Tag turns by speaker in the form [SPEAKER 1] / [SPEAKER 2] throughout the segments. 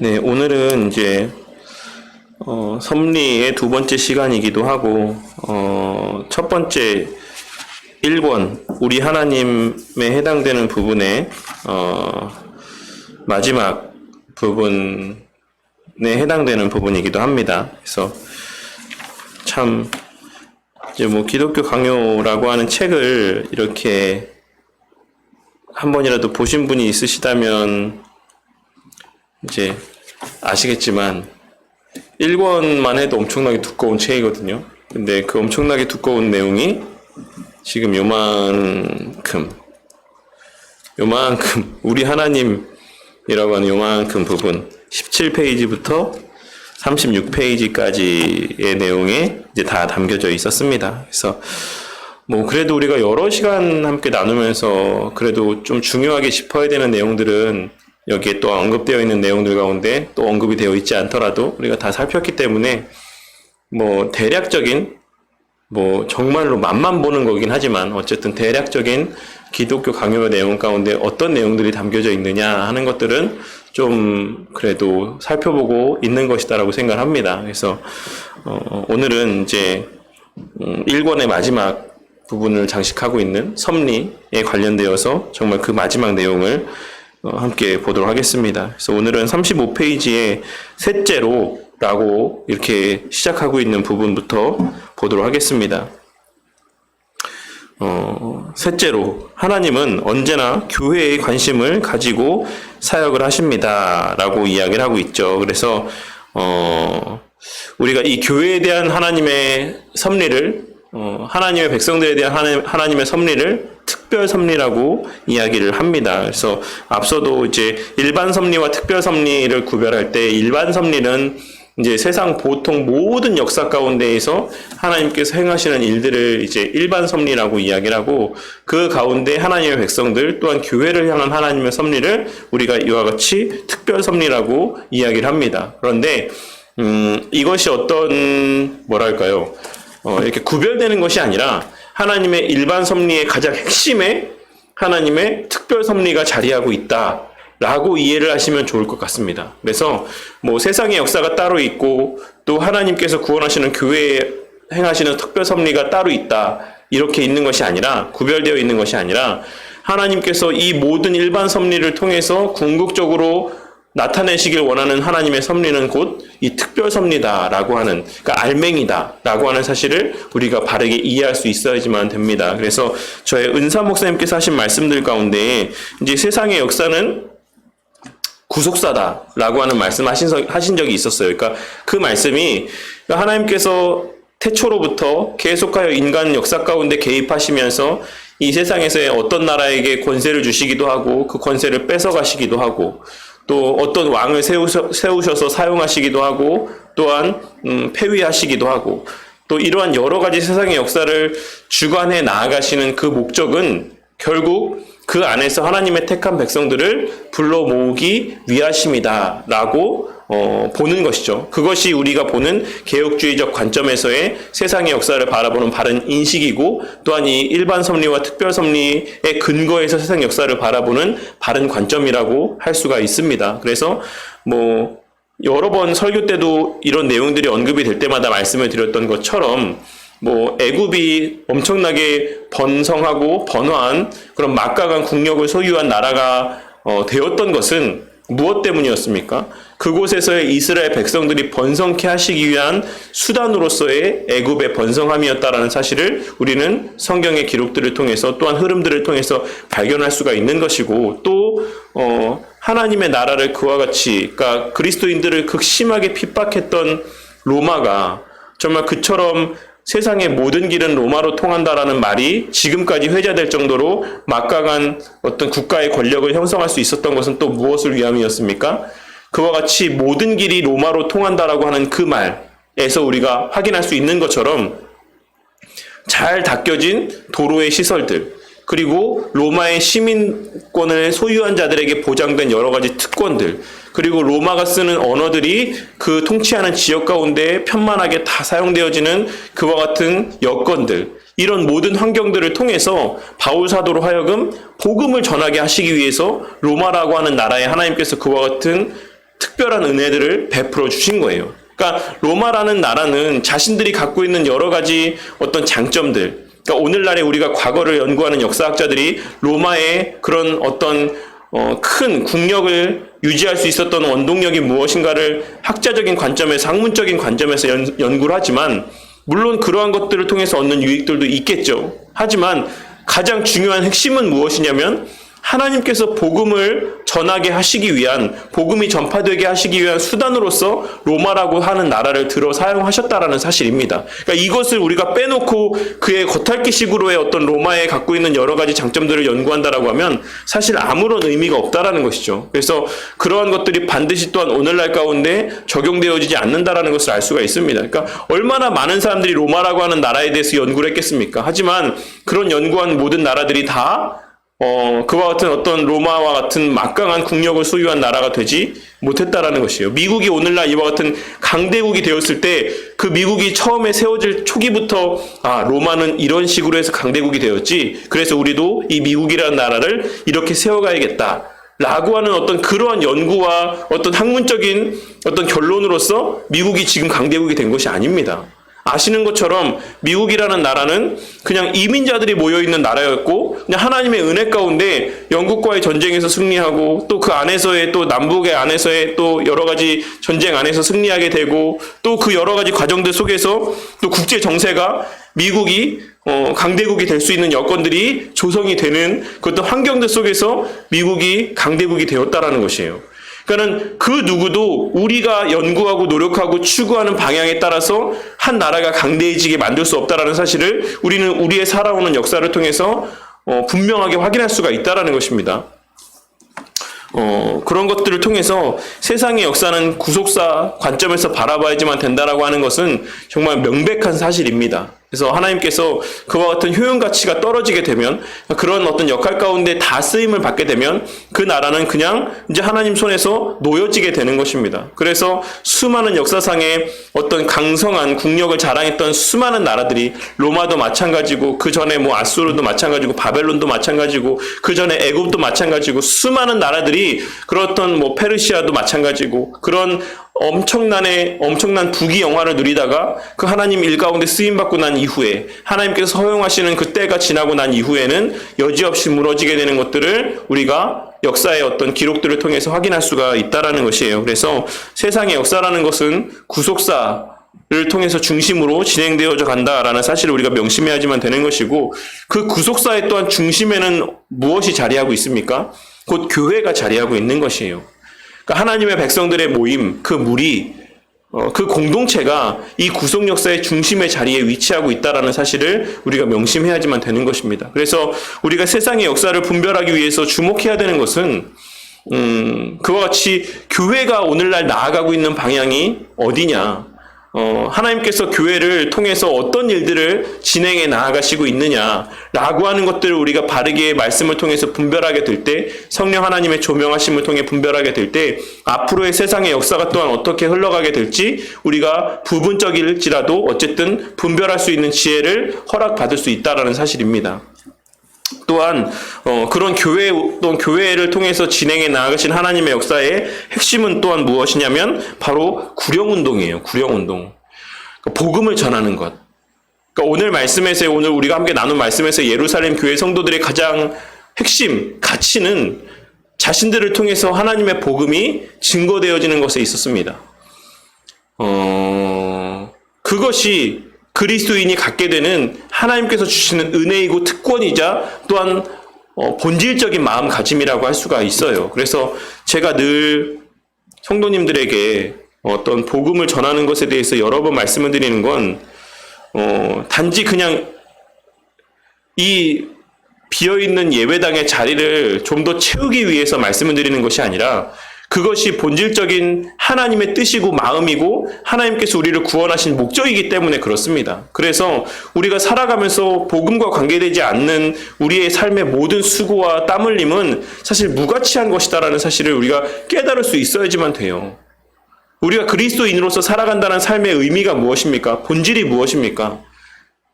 [SPEAKER 1] 네, 오늘은 이제 섭리의 두 번째 시간이기도 하고 첫 번째 1권 우리 하나님에 해당되는 부분의 마지막 부분에 해당되는 부분이기도 합니다. 그래서 참 이제 뭐 기독교 강요라고 하는 책을 이렇게 한 번이라도 보신 분이 있으시다면 이제 아시겠지만 1권만 해도 엄청나게 두꺼운 책이거든요. 근데 그 엄청나게 두꺼운 내용이 지금 요만큼 우리 하나님이라고 하는 요만큼 부분 17페이지부터 36페이지까지의 내용에 이제 다 담겨져 있었습니다. 그래서 뭐 그래도 우리가 여러 시간 함께 나누면서 그래도 좀 중요하게 짚어야 되는 내용들은 여기에 또 언급되어 있는 내용들 가운데 또 언급이 되어 있지 않더라도 우리가 다 살폈기 때문에 뭐 대략적인 뭐 정말로 맛만 보는 거긴 하지만 어쨌든 대략적인 기독교 강요 내용 가운데 어떤 내용들이 담겨져 있느냐 하는 것들은 좀 그래도 살펴보고 있는 것이다라고 생각을 합니다. 그래서 오늘은 이제 1권의 마지막 부분을 장식하고 있는 섭리에 관련되어서 정말 그 마지막 내용을 함께 보도록 하겠습니다. 그래서 오늘은 35페이지에 셋째로라고 이렇게 시작하고 있는 부분부터 보도록 하겠습니다. 셋째로, 하나님은 언제나 교회에 관심을 가지고 사역을 하십니다. 라고 이야기를 하고 있죠. 그래서, 우리가 이 교회에 대한 하나님의 섭리를, 하나님의 백성들에 대한 하나님의 섭리를 특별 섭리라고 이야기를 합니다. 그래서 앞서도 이제 일반 섭리와 특별 섭리를 구별할 때 일반 섭리는 이제 세상 보통 모든 역사 가운데에서 하나님께서 행하시는 일들을 이제 일반 섭리라고 이야기를 하고 그 가운데 하나님의 백성들 또한 교회를 향한 하나님의 섭리를 우리가 이와 같이 특별 섭리라고 이야기를 합니다. 그런데 이것이 어떤 뭐랄까요? 이렇게 구별되는 것이 아니라 하나님의 일반 섭리의 가장 핵심에 하나님의 특별 섭리가 자리하고 있다. 라고 이해를 하시면 좋을 것 같습니다. 그래서 뭐 세상의 역사가 따로 있고 또 하나님께서 구원하시는 교회에 행하시는 특별 섭리가 따로 있다. 이렇게 있는 것이 아니라 구별되어 있는 것이 아니라 하나님께서 이 모든 일반 섭리를 통해서 궁극적으로 나타내시길 원하는 하나님의 섭리는 곧 이 특별 섭리다라고 하는, 그러니까 알맹이다라고 하는 사실을 우리가 바르게 이해할 수 있어야지만 됩니다. 그래서 저의 은사 목사님께서 하신 말씀들 가운데 이제 세상의 역사는 구속사다라고 하는 말씀하신 적이 있었어요. 그러니까 그 말씀이 하나님께서 태초로부터 계속하여 인간 역사 가운데 개입하시면서 이 세상에서의 어떤 나라에게 권세를 주시기도 하고 그 권세를 뺏어가시기도 하고 또 어떤 왕을 세우셔서 사용하시기도 하고 또한 폐위하시기도 하고 또 이러한 여러 가지 세상의 역사를 주관해 나아가시는 그 목적은 결국 그 안에서 하나님의 택한 백성들을 불러 모으기 위하심이다라고 보는 것이죠. 그것이 우리가 보는 개혁주의적 관점에서의 세상의 역사를 바라보는 바른 인식이고 또한 이 일반 섭리와 특별 섭리의 근거에서 세상 역사를 바라보는 바른 관점이라고 할 수가 있습니다. 그래서 뭐 여러 번 설교 때도 이런 내용들이 언급이 될 때마다 말씀을 드렸던 것처럼 뭐 애굽이 엄청나게 번성하고 번화한 그런 막강한 국력을 소유한 나라가 되었던 것은 무엇 때문이었습니까? 그곳에서의 이스라엘 백성들이 번성케 하시기 위한 수단으로서의 애굽의 번성함이었다라는 사실을 우리는 성경의 기록들을 통해서 또한 흐름들을 통해서 발견할 수가 있는 것이고 또 하나님의 나라를 그와 같이 그러니까 그리스도인들을 극심하게 핍박했던 로마가 정말 그처럼 세상의 모든 길은 로마로 통한다라는 말이 지금까지 회자될 정도로 막강한 어떤 국가의 권력을 형성할 수 있었던 것은 또 무엇을 위함이었습니까? 그와 같이 모든 길이 로마로 통한다라고 하는 그 말에서 우리가 확인할 수 있는 것처럼 잘 닦여진 도로의 시설들 그리고 로마의 시민권을 소유한 자들에게 보장된 여러 가지 특권들 그리고 로마가 쓰는 언어들이 그 통치하는 지역 가운데 편만하게 다 사용되어지는 그와 같은 여건들 이런 모든 환경들을 통해서 바울 사도로 하여금 복음을 전하게 하시기 위해서 로마라고 하는 나라에 하나님께서 그와 같은 특별한 은혜들을 베풀어 주신 거예요. 그러니까 로마라는 나라는 자신들이 갖고 있는 여러 가지 어떤 장점들, 그러니까 오늘날에 우리가 과거를 연구하는 역사학자들이 로마의 그런 어떤 큰 국력을 유지할 수 있었던 원동력이 무엇인가를 학자적인 관점에서, 학문적인 관점에서 연구를 하지만, 물론 그러한 것들을 통해서 얻는 유익들도 있겠죠. 하지만 가장 중요한 핵심은 무엇이냐면, 하나님께서 복음을 전하게 하시기 위한, 복음이 전파되게 하시기 위한 수단으로서 로마라고 하는 나라를 들어 사용하셨다라는 사실입니다. 그러니까 이것을 우리가 빼놓고 그의 겉핥기식으로의 어떤 로마에 갖고 있는 여러 가지 장점들을 연구한다라고 하면 사실 아무런 의미가 없다라는 것이죠. 그래서 그러한 것들이 반드시 또한 오늘날 가운데 적용되어지지 않는다라는 것을 알 수가 있습니다. 그러니까 얼마나 많은 사람들이 로마라고 하는 나라에 대해서 연구를 했겠습니까? 하지만 그런 연구한 모든 나라들이 다 그와 같은 어떤 로마와 같은 막강한 국력을 소유한 나라가 되지 못했다라는 것이에요. 미국이 오늘날 이와 같은 강대국이 되었을 때 그 미국이 처음에 세워질 초기부터 로마는 이런 식으로 해서 강대국이 되었지. 그래서 우리도 이 미국이라는 나라를 이렇게 세워가야겠다. 라고 하는 어떤 그러한 연구와 어떤 학문적인 어떤 결론으로서 미국이 지금 강대국이 된 것이 아닙니다. 아시는 것처럼 미국이라는 나라는 그냥 이민자들이 모여있는 나라였고, 그냥 하나님의 은혜 가운데 영국과의 전쟁에서 승리하고, 또 그 안에서의 또 남북의 안에서의 또 여러 가지 전쟁 안에서 승리하게 되고, 또 그 여러 가지 과정들 속에서 또 국제 정세가 미국이 강대국이 될 수 있는 여건들이 조성이 되는 그 어떤 환경들 속에서 미국이 강대국이 되었다라는 것이에요. 그러니까는 그 누구도 우리가 연구하고 노력하고 추구하는 방향에 따라서 한 나라가 강대해지게 만들 수 없다라는 사실을 우리는 우리의 살아오는 역사를 통해서 분명하게 확인할 수가 있다라는 것입니다. 그런 것들을 통해서 세상의 역사는 구속사 관점에서 바라봐야지만 된다라고 하는 것은 정말 명백한 사실입니다. 그래서 하나님께서 그와 같은 효용 가치가 떨어지게 되면, 그런 어떤 역할 가운데 다 쓰임을 받게 되면 그 나라는 그냥 이제 하나님 손에서 놓여지게 되는 것입니다. 그래서 수많은 역사상의 어떤 강성한 국력을 자랑했던 수많은 나라들이, 로마도 마찬가지고, 그 전에 아수르도 마찬가지고, 바벨론도 마찬가지고, 그 전에 애굽도 마찬가지고, 수많은 나라들이 그렇던 페르시아도 마찬가지고, 그런 엄청난 부귀 영화를 누리다가 그 하나님 일 가운데 쓰임받고 난 이후에, 하나님께서 허용하시는 그 때가 지나고 난 이후에는 여지없이 무너지게 되는 것들을 우리가 역사의 어떤 기록들을 통해서 확인할 수가 있다라는 것이에요. 그래서 세상의 역사라는 것은 구속사를 통해서 중심으로 진행되어져 간다라는 사실을 우리가 명심해야지만 되는 것이고, 그 구속사의 또한 중심에는 무엇이 자리하고 있습니까? 곧 교회가 자리하고 있는 것이에요. 그러니까 하나님의 백성들의 모임, 그 무리, 그 공동체가 이 구속 역사의 중심의 자리에 위치하고 있다는 사실을 우리가 명심해야지만 되는 것입니다. 그래서 우리가 세상의 역사를 분별하기 위해서 주목해야 되는 것은 그와 같이 교회가 오늘날 나아가고 있는 방향이 어디냐, 하나님께서 교회를 통해서 어떤 일들을 진행해 나아가시고 있느냐라고 하는 것들을 우리가 바르게 말씀을 통해서 분별하게 될 때, 성령 하나님의 조명하심을 통해 분별하게 될 때, 앞으로의 세상의 역사가 또한 어떻게 흘러가게 될지 우리가 부분적일지라도 어쨌든 분별할 수 있는 지혜를 허락받을 수 있다는 사실입니다. 또한 그런 교회를 통해서 진행해 나아가신 하나님의 역사의 핵심은 또한 무엇이냐면 바로 구령운동이에요. 구령운동. 그러니까 복음을 전하는 것. 그러니까 오늘 말씀에서, 오늘 우리가 함께 나눈 말씀에서 예루살렘 교회 성도들의 가장 핵심 가치는 자신들을 통해서 하나님의 복음이 증거되어지는 것에 있었습니다. 그것이 그리스도인이 갖게 되는 하나님께서 주시는 은혜이고 특권이자 또한 본질적인 마음가짐이라고 할 수가 있어요. 그래서 제가 늘 성도님들에게 어떤 복음을 전하는 것에 대해서 여러 번 말씀을 드리는 건 단지 그냥 이 비어있는 예배당의 자리를 좀 더 채우기 위해서 말씀을 드리는 것이 아니라, 그것이 본질적인 하나님의 뜻이고 마음이고 하나님께서 우리를 구원하신 목적이기 때문에 그렇습니다. 그래서 우리가 살아가면서 복음과 관계되지 않는 우리의 삶의 모든 수고와 땀 흘림은 사실 무가치한 것이다라는 사실을 우리가 깨달을 수 있어야지만 돼요. 우리가 그리스도인으로서 살아간다는 삶의 의미가 무엇입니까? 본질이 무엇입니까?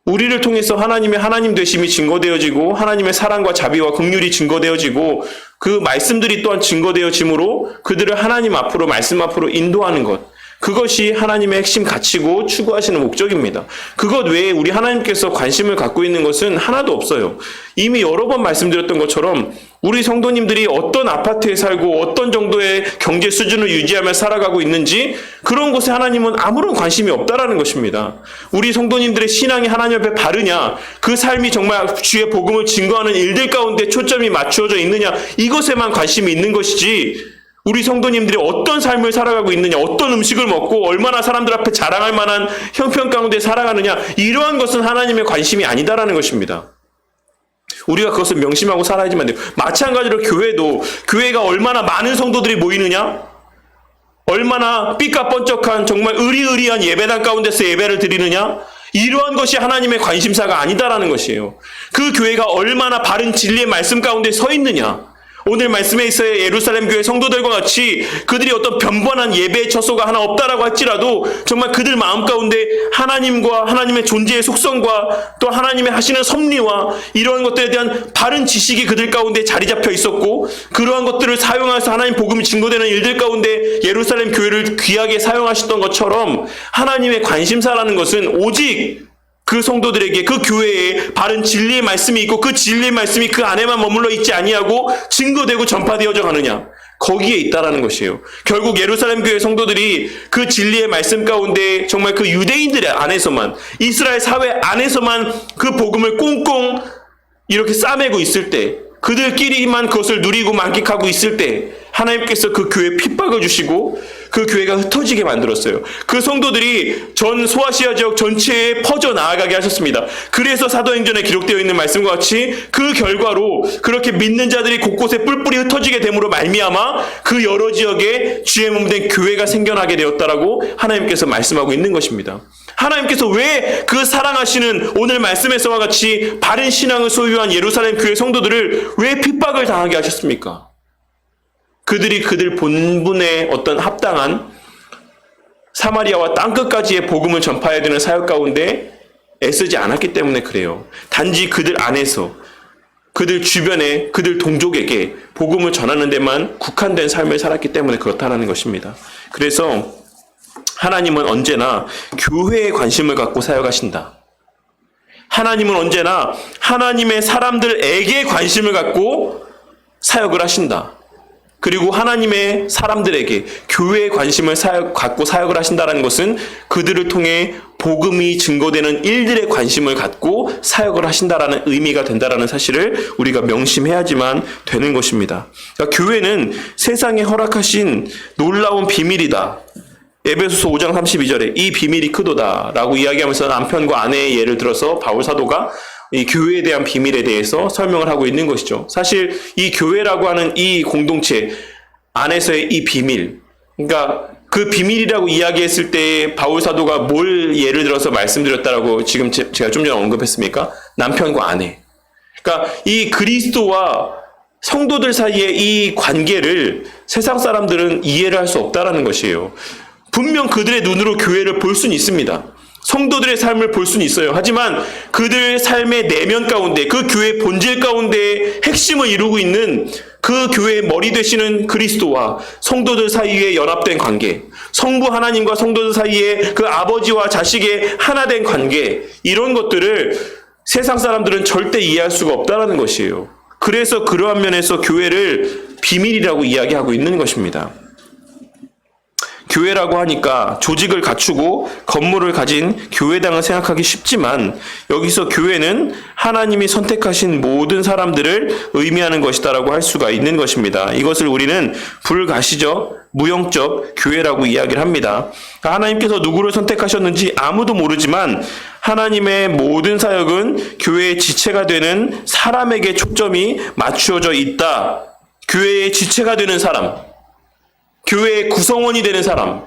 [SPEAKER 1] 우리를 통해서 하나님의 하나님 되심이 증거되어지고, 하나님의 사랑과 자비와 긍휼이 증거되어지고, 그 말씀들이 또한 증거되어짐으로 그들을 하나님 앞으로, 말씀 앞으로 인도하는 것. 그것이 하나님의 핵심 가치고 추구하시는 목적입니다. 그것 외에 우리 하나님께서 관심을 갖고 있는 것은 하나도 없어요. 이미 여러 번 말씀드렸던 것처럼 우리 성도님들이 어떤 아파트에 살고 어떤 정도의 경제 수준을 유지하며 살아가고 있는지 그런 것에 하나님은 아무런 관심이 없다라는 것입니다. 우리 성도님들의 신앙이 하나님 앞에 바르냐, 그 삶이 정말 주의 복음을 증거하는 일들 가운데 초점이 맞추어져 있느냐, 이것에만 관심이 있는 것이지 우리 성도님들이 어떤 삶을 살아가고 있느냐, 어떤 음식을 먹고 얼마나 사람들 앞에 자랑할 만한 형편 가운데 살아가느냐, 이러한 것은 하나님의 관심이 아니다라는 것입니다. 우리가 그것을 명심하고 살아야지만 돼요. 마찬가지로 교회가 얼마나 많은 성도들이 모이느냐, 얼마나 삐까뻔쩍한 정말 의리의리한 예배당 가운데서 예배를 드리느냐, 이러한 것이 하나님의 관심사가 아니다라는 것이에요. 그 교회가 얼마나 바른 진리의 말씀 가운데 서 있느냐, 오늘 말씀에 있어야 예루살렘 교회 성도들과 같이 그들이 어떤 변변한 예배의 처소가 하나 없다라고 할지라도 정말 그들 마음 가운데 하나님과 하나님의 존재의 속성과 또 하나님의 하시는 섭리와 이러한 것들에 대한 바른 지식이 그들 가운데 자리 잡혀 있었고, 그러한 것들을 사용해서 하나님 복음이 증거되는 일들 가운데 예루살렘 교회를 귀하게 사용하셨던 것처럼 하나님의 관심사라는 것은 오직 그 성도들에게 그 교회에 바른 진리의 말씀이 있고 그 진리의 말씀이 그 안에만 머물러 있지 아니하고 증거되고 전파되어져 가느냐, 거기에 있다라는 것이에요. 결국 예루살렘 교회 성도들이 그 진리의 말씀 가운데 정말 그 유대인들의 안에서만, 이스라엘 사회 안에서만 그 복음을 꽁꽁 이렇게 싸매고 있을 때, 그들끼리만 그것을 누리고 만끽하고 있을 때 하나님께서 그 교회에 핍박을 주시고 그 교회가 흩어지게 만들었어요. 그 성도들이 전 소아시아 지역 전체에 퍼져 나아가게 하셨습니다. 그래서 사도행전에 기록되어 있는 말씀과 같이 그 결과로 그렇게 믿는 자들이 곳곳에 뿔뿔이 흩어지게 됨으로 말미암아 그 여러 지역에 주의 몸된 교회가 생겨나게 되었다라고 하나님께서 말씀하고 있는 것입니다. 하나님께서 왜 그 사랑하시는 오늘 말씀에서와 같이 바른 신앙을 소유한 예루살렘 교회 성도들을 왜 핍박을 당하게 하셨습니까? 그들이 그들 본분에 어떤 합당한 사마리아와 땅끝까지의 복음을 전파해야 되는 사역 가운데 애쓰지 않았기 때문에 그래요. 단지 그들 안에서, 그들 주변에, 그들 동족에게 복음을 전하는 데만 국한된 삶을 살았기 때문에 그렇다는 것입니다. 그래서 하나님은 언제나 교회에 관심을 갖고 사역하신다. 하나님은 언제나 하나님의 사람들에게 관심을 갖고 사역을 하신다. 그리고 하나님의 사람들에게 교회에 관심을 갖고 사역을 하신다는 것은 그들을 통해 복음이 증거되는 일들에 관심을 갖고 사역을 하신다라는 의미가 된다라는 사실을 우리가 명심해야지만 되는 것입니다. 그러니까 교회는 세상에 허락하신 놀라운 비밀이다. 에베소서 5장 32절에 이 비밀이 크도다 라고 이야기하면서 남편과 아내의 예를 들어서 바울 사도가 이 교회에 대한 비밀에 대해서 설명을 하고 있는 것이죠. 사실 이 교회라고 하는 이 공동체 안에서의 이 비밀, 그러니까 그 비밀이라고 이야기했을 때 바울 사도가 뭘 예를 들어서 말씀드렸다라고 지금 제가 좀 전에 언급했습니까? 남편과 아내. 그러니까 이 그리스도와 성도들 사이의 이 관계를 세상 사람들은 이해를 할 수 없다라는 것이에요. 분명 그들의 눈으로 교회를 볼 수는 있습니다. 성도들의 삶을 볼 수는 있어요. 하지만 그들의 삶의 내면 가운데, 그 교회의 본질 가운데 핵심을 이루고 있는 그 교회의 머리 되시는 그리스도와 성도들 사이에 연합된 관계, 성부 하나님과 성도들 사이에 그 아버지와 자식의 하나된 관계, 이런 것들을 세상 사람들은 절대 이해할 수가 없다는 것이에요. 그래서 그러한 면에서 교회를 비밀이라고 이야기하고 있는 것입니다. 교회라고 하니까 조직을 갖추고 건물을 가진 교회당을 생각하기 쉽지만 여기서 교회는 하나님이 선택하신 모든 사람들을 의미하는 것이다라고 할 수가 있는 것입니다. 이것을 우리는 불가시적, 무형적 교회라고 이야기를 합니다. 하나님께서 누구를 선택하셨는지 아무도 모르지만 하나님의 모든 사역은 교회의 지체가 되는 사람에게 초점이 맞추어져 있다. 교회의 지체가 되는 사람, 교회의 구성원이 되는 사람,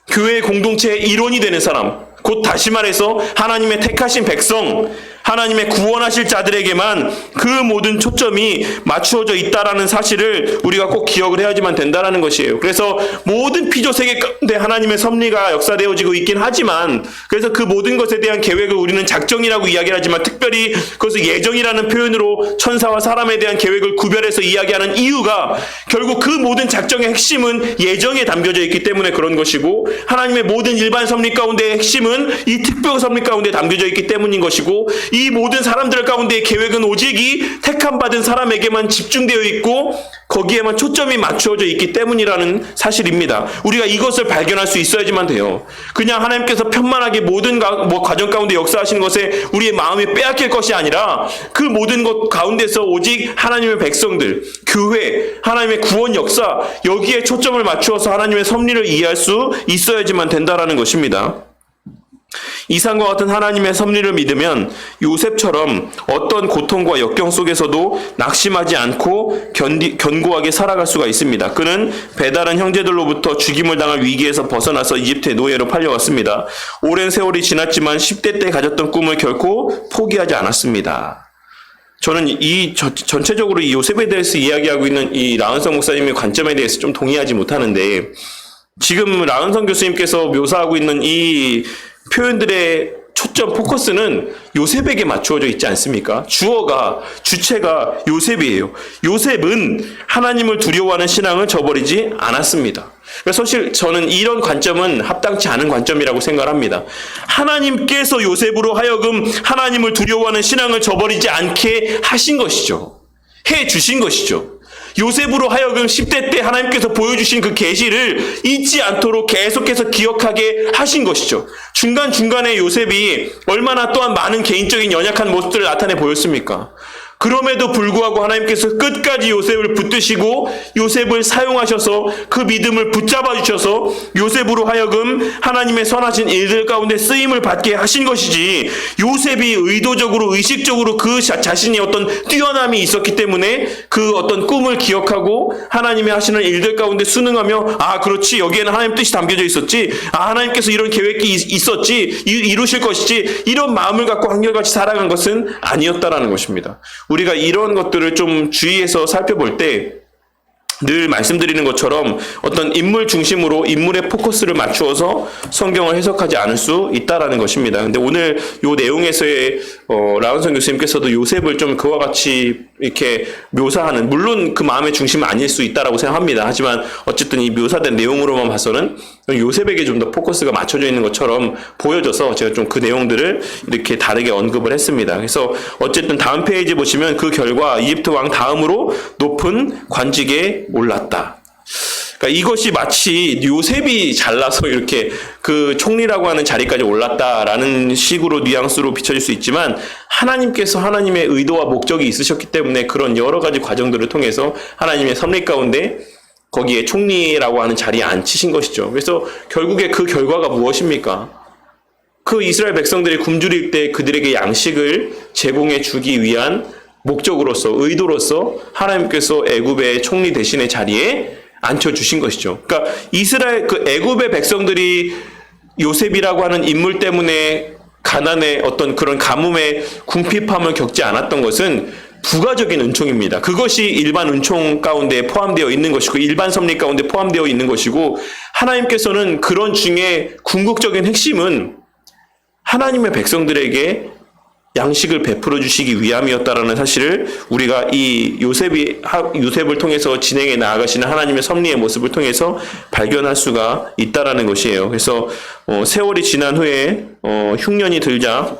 [SPEAKER 1] 교회의 공동체의 일원이 되는 사람, 곧 다시 말해서 하나님의 택하신 백성, 하나님의 구원하실 자들에게만 그 모든 초점이 맞추어져 있다라는 사실을 우리가 꼭 기억을 해야지만 된다라는 것이에요. 그래서 모든 피조 세계 가운데 하나님의 섭리가 역사되어지고 있긴 하지만, 그래서 그 모든 것에 대한 계획을 우리는 작정이라고 이야기를 하지만, 특별히 그것을 예정이라는 표현으로 천사와 사람에 대한 계획을 구별해서 이야기하는 이유가 결국 그 모든 작정의 핵심은 예정에 담겨져 있기 때문에 그런 것이고, 하나님의 모든 일반 섭리 가운데의 핵심은 이 특별 섭리 가운데 담겨져 있기 때문인 것이고, 이 모든 사람들 가운데의 계획은 오직 이 택함 받은 사람에게만 집중되어 있고 거기에만 초점이 맞추어져 있기 때문이라는 사실입니다. 우리가 이것을 발견할 수 있어야지만 돼요. 그냥 하나님께서 편만하게 모든 과정 가운데 역사하시는 것에 우리의 마음이 빼앗길 것이 아니라, 그 모든 것 가운데서 오직 하나님의 백성들, 교회, 하나님의 구원 역사, 여기에 초점을 맞추어서 하나님의 섭리를 이해할 수 있어야지만 된다라는 것입니다. 이상과 같은 하나님의 섭리를 믿으면 요셉처럼 어떤 고통과 역경 속에서도 낙심하지 않고 견고하게 살아갈 수가 있습니다. 그는 배다른 형제들로부터 죽임을 당할 위기에서 벗어나서 이집트의 노예로 팔려왔습니다. 오랜 세월이 지났지만 10대 때 가졌던 꿈을 결코 포기하지 않았습니다. 저는 전체적으로 이 요셉에 대해서 이야기하고 있는 이 라은성 목사님의 관점에 대해서 좀 동의하지 못하는데, 지금 라은성 교수님께서 묘사하고 있는 이 표현들의 초점, 포커스는 요셉에게 맞추어져 있지 않습니까? 주체가 요셉이에요. 요셉은 하나님을 두려워하는 신앙을 저버리지 않았습니다. 사실 저는 이런 관점은 합당치 않은 관점이라고 생각합니다. 하나님께서 요셉으로 하여금 하나님을 두려워하는 신앙을 저버리지 않게 하신 것이죠. 해 주신 것이죠. 요셉으로 하여금 10대 때 하나님께서 보여주신 그 계시를 잊지 않도록 계속해서 기억하게 하신 것이죠. 중간중간에 요셉이 얼마나 또한 많은 개인적인 연약한 모습들을 나타내 보였습니까? 그럼에도 불구하고 하나님께서 끝까지 요셉을 붙드시고 요셉을 사용하셔서 그 믿음을 붙잡아 주셔서 요셉으로 하여금 하나님의 선하신 일들 가운데 쓰임을 받게 하신 것이지, 요셉이 의도적으로 의식적으로 그 자신이 어떤 뛰어남이 있었기 때문에 그 어떤 꿈을 기억하고 하나님의 하시는 일들 가운데 순응하며, 아 그렇지, 여기에는 하나님 뜻이 담겨져 있었지, 아 하나님께서 이런 계획이 있었지, 이루실 것이지, 이런 마음을 갖고 한결같이 살아간 것은 아니었다라는 것입니다. 우리가 이런 것들을 좀 주의해서 살펴볼 때 늘 말씀드리는 것처럼 어떤 인물 중심으로 인물의 포커스를 맞추어서 성경을 해석하지 않을 수 있다라는 것입니다. 근데 오늘 요 내용에서의 라은성 교수님께서도 요셉을 좀 그와 같이 이렇게 묘사하는, 물론 그 마음의 중심은 아닐 수 있다라고 생각합니다. 하지만 어쨌든 이 묘사된 내용으로만 봐서는 요셉에게 좀 더 포커스가 맞춰져 있는 것처럼 보여져서 제가 좀 그 내용들을 이렇게 다르게 언급을 했습니다. 그래서 어쨌든 다음 페이지 보시면 그 결과 이집트 왕 다음으로 높은 관직에 올랐다. 그러니까 이것이 마치 요셉이 잘나서 이렇게 그 총리라고 하는 자리까지 올랐다라는 식으로 뉘앙스로 비춰질 수 있지만, 하나님께서 하나님의 의도와 목적이 있으셨기 때문에 그런 여러 가지 과정들을 통해서 하나님의 섭리 가운데 거기에 총리라고 하는 자리에 앉히신 것이죠. 그래서 결국에 그 결과가 무엇입니까? 그 이스라엘 백성들이 굶주릴 때 그들에게 양식을 제공해 주기 위한 목적으로서, 의도로서 하나님께서 애굽의 총리 대신의 자리에 앉혀주신 것이죠. 그러니까 그 애굽의 백성들이 요셉이라고 하는 인물 때문에 가난의 어떤 그런 가뭄의 궁핍함을 겪지 않았던 것은 부가적인 은총입니다. 그것이 일반 은총 가운데 포함되어 있는 것이고, 일반 섭리 가운데 포함되어 있는 것이고, 하나님께서는 그런 중에 궁극적인 핵심은 하나님의 백성들에게 양식을 베풀어 주시기 위함이었다라는 사실을 우리가 이 요셉을 통해서 진행해 나아가시는 하나님의 섭리의 모습을 통해서 발견할 수가 있다라는 것이에요. 그래서 세월이 지난 후에 흉년이 들자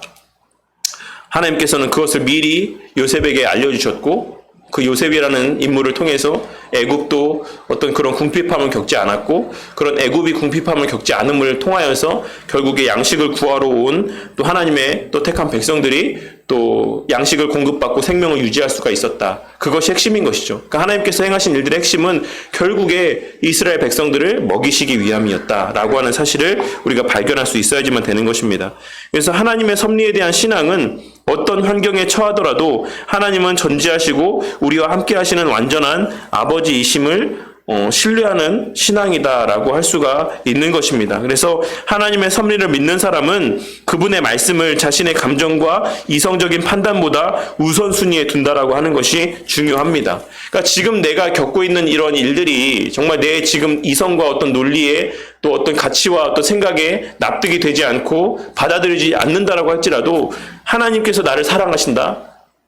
[SPEAKER 1] 하나님께서는 그것을 미리 요셉에게 알려주셨고, 그 요셉이라는 인물을 통해서 애굽도 어떤 그런 궁핍함을 겪지 않았고, 그런 애굽이 궁핍함을 겪지 않음을 통하여서 결국에 양식을 구하러 온 또 하나님의 또 택한 백성들이 또 양식을 공급받고 생명을 유지할 수가 있었다. 그것이 핵심인 것이죠. 그러니까 하나님께서 행하신 일들의 핵심은 결국에 이스라엘 백성들을 먹이시기 위함이었다라고 하는 사실을 우리가 발견할 수 있어야지만 되는 것입니다. 그래서 하나님의 섭리에 대한 신앙은 어떤 환경에 처하더라도 하나님은 전지하시고 우리와 함께 하시는 완전한 아버지이심을 신뢰하는 신앙이다라고 할 수가 있는 것입니다. 그래서 하나님의 섭리를 믿는 사람은 그분의 말씀을 자신의 감정과 이성적인 판단보다 우선순위에 둔다라고 하는 것이 중요합니다. 그러니까 지금 내가 겪고 있는 이런 일들이 정말 내 지금 이성과 어떤 논리에 또 어떤 가치와 어떤 생각에 납득이 되지 않고 받아들이지 않는다라고 할지라도 하나님께서 나를 사랑하신다.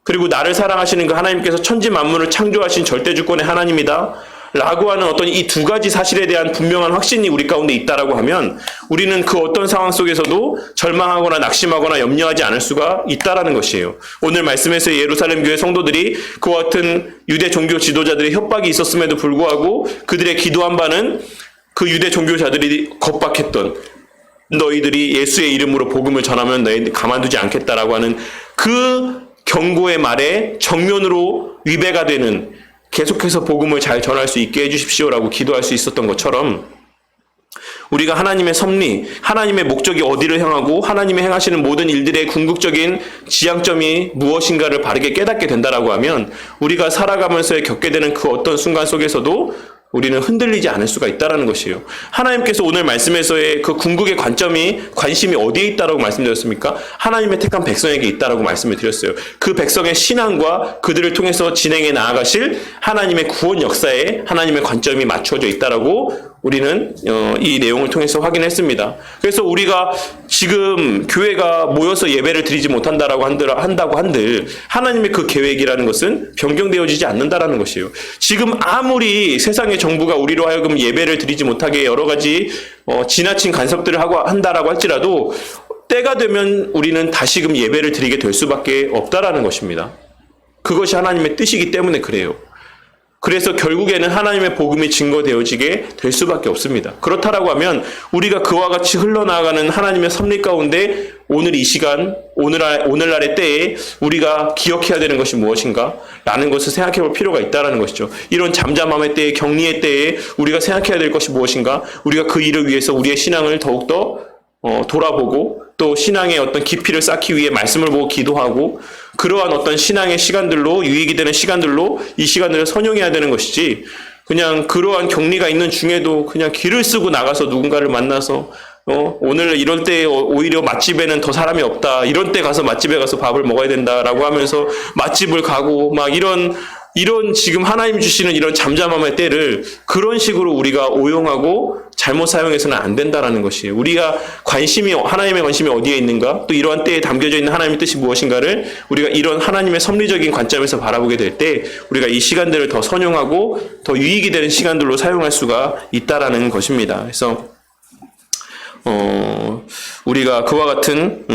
[SPEAKER 1] 그리고 나를 사랑하시는 그 하나님께서 천지 만물을 창조하신 절대주권의 하나님이다. 라고 하는 어떤 이 두 가지 사실에 대한 분명한 확신이 우리 가운데 있다라고 하면 우리는 그 어떤 상황 속에서도 절망하거나 낙심하거나 염려하지 않을 수가 있다라는 것이에요. 오늘 말씀에서 예루살렘 교회 성도들이 그와 같은 유대 종교 지도자들의 협박이 있었음에도 불구하고 그들의 기도한 바는 그 유대 종교자들이 겁박했던 너희들이 예수의 이름으로 복음을 전하면 너희들 가만두지 않겠다라고 하는 그 경고의 말에 정면으로 위배가 되는 계속해서 복음을 잘 전할 수 있게 해주십시오라고 기도할 수 있었던 것처럼 우리가 하나님의 섭리, 하나님의 목적이 어디를 향하고 하나님의 행하시는 모든 일들의 궁극적인 지향점이 무엇인가를 바르게 깨닫게 된다라고 하면 우리가 살아가면서 겪게 되는 그 어떤 순간 속에서도 우리는 흔들리지 않을 수가 있다는 것이에요. 하나님께서 오늘 말씀에서의 그 궁극의 관심이 어디에 있다라고 말씀드렸습니까? 하나님의 택한 백성에게 있다라고 말씀을 드렸어요. 그 백성의 신앙과 그들을 통해서 진행해 나아가실 하나님의 구원 역사에 하나님의 관점이 맞춰져 있다라고 우리는 이 내용을 통해서 확인했습니다. 그래서 우리가 지금 교회가 모여서 예배를 드리지 못한다라고 한다고 한들 하나님의 그 계획이라는 것은 변경되어지지 않는다라는 것이에요. 지금 아무리 세상의 정부가 우리로 하여금 예배를 드리지 못하게 여러 가지 지나친 간섭들을 한다라고 할지라도 때가 되면 우리는 다시금 예배를 드리게 될 수밖에 없다라는 것입니다. 그것이 하나님의 뜻이기 때문에 그래요. 그래서 결국에는 하나님의 복음이 증거되어지게 될 수밖에 없습니다. 그렇다라고 하면 우리가 그와 같이 흘러나가는 하나님의 섭리 가운데 오늘 이 시간, 오늘날의 때에 우리가 기억해야 되는 것이 무엇인가? 라는 것을 생각해 볼 필요가 있다는 것이죠. 이런 잠잠함의 때에, 격리의 때에 우리가 생각해야 될 것이 무엇인가? 우리가 그 일을 위해서 우리의 신앙을 더욱더 돌아보고 또 신앙의 어떤 깊이를 쌓기 위해 말씀을 보고 기도하고 그러한 어떤 신앙의 시간들로 유익이 되는 시간들로 이 시간들을 선용해야 되는 것이지 그냥 그러한 격리가 있는 중에도 그냥 길을 쓰고 나가서 누군가를 만나서 오늘 이럴 때 오히려 맛집에는 더 사람이 없다. 이런 때 가서 맛집에 가서 밥을 먹어야 된다라고 하면서 맛집을 가고 막 이런 지금 하나님 주시는 이런 잠잠함의 때를 그런 식으로 우리가 오용하고 잘못 사용해서는 안 된다라는 것이에요. 우리가 하나님의 관심이 어디에 있는가? 또 이러한 때에 담겨져 있는 하나님의 뜻이 무엇인가를 우리가 이런 하나님의 섭리적인 관점에서 바라보게 될 때 우리가 이 시간들을 더 선용하고 더 유익이 되는 시간들로 사용할 수가 있다라는 것입니다. 그래서 우리가 그와 같은